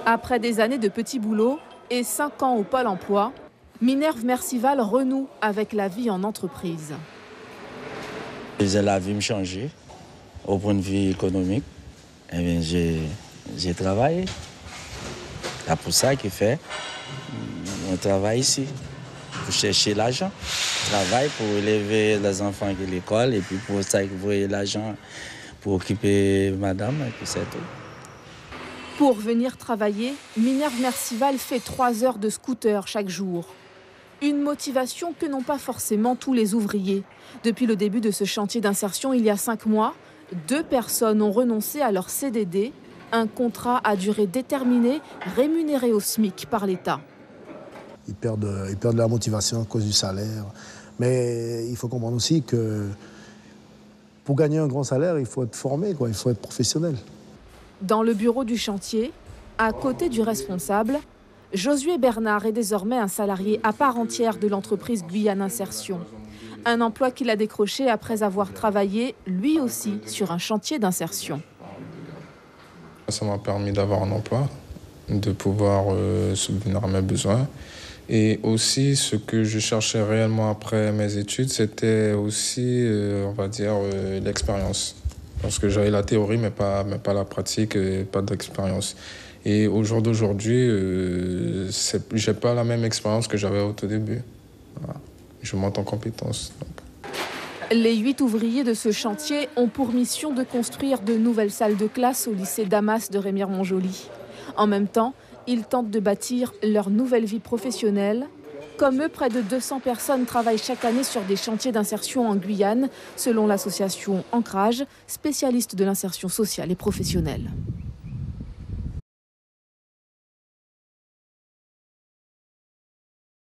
Après des années de petits boulots et 5 ans au Pôle emploi, Minerve Mercival renoue avec la vie en entreprise. La vie me changeait au point de vue économique. Eh bien, j'ai travaillé. C'est pour ça qu'il fait. On travaille ici pour chercher l'argent. On travaille pour élever les enfants à l'école et puis pour ça, il faut l'argent pour occuper madame et puis c'est tout. Pour venir travailler, Minerve Mercival fait 3 heures de scooter chaque jour. Une motivation que n'ont pas forcément tous les ouvriers. Depuis le début de ce chantier d'insertion il y a 5 mois, 2 personnes ont renoncé à leur CDD, un contrat à durée déterminée rémunéré au SMIC par l'État. Ils perdent la motivation à cause du salaire. Mais il faut comprendre aussi que pour gagner un grand salaire, il faut être formé, il faut être professionnel. Dans le bureau du chantier, à côté du responsable, Josué Bernard est désormais un salarié à part entière de l'entreprise Guyane Insertion. Un emploi qu'il a décroché après avoir travaillé, lui aussi, sur un chantier d'insertion. Ça m'a permis d'avoir un emploi, de pouvoir subvenir à mes besoins. Et aussi, ce que je cherchais réellement après mes études, c'était aussi, on va dire, l'expérience. Parce que j'avais la théorie, mais pas la pratique, pas d'expérience. Et au jour d'aujourd'hui, je n'ai pas la même expérience que j'avais au tout début. Voilà. Je monte en compétence. Les 8 ouvriers de ce chantier ont pour mission de construire de nouvelles salles de classe au lycée Damas de Remire-Montjoly. En même temps, ils tentent de bâtir leur nouvelle vie professionnelle. Comme eux, près de 200 personnes travaillent chaque année sur des chantiers d'insertion en Guyane, selon l'association Ancrage, spécialiste de l'insertion sociale et professionnelle.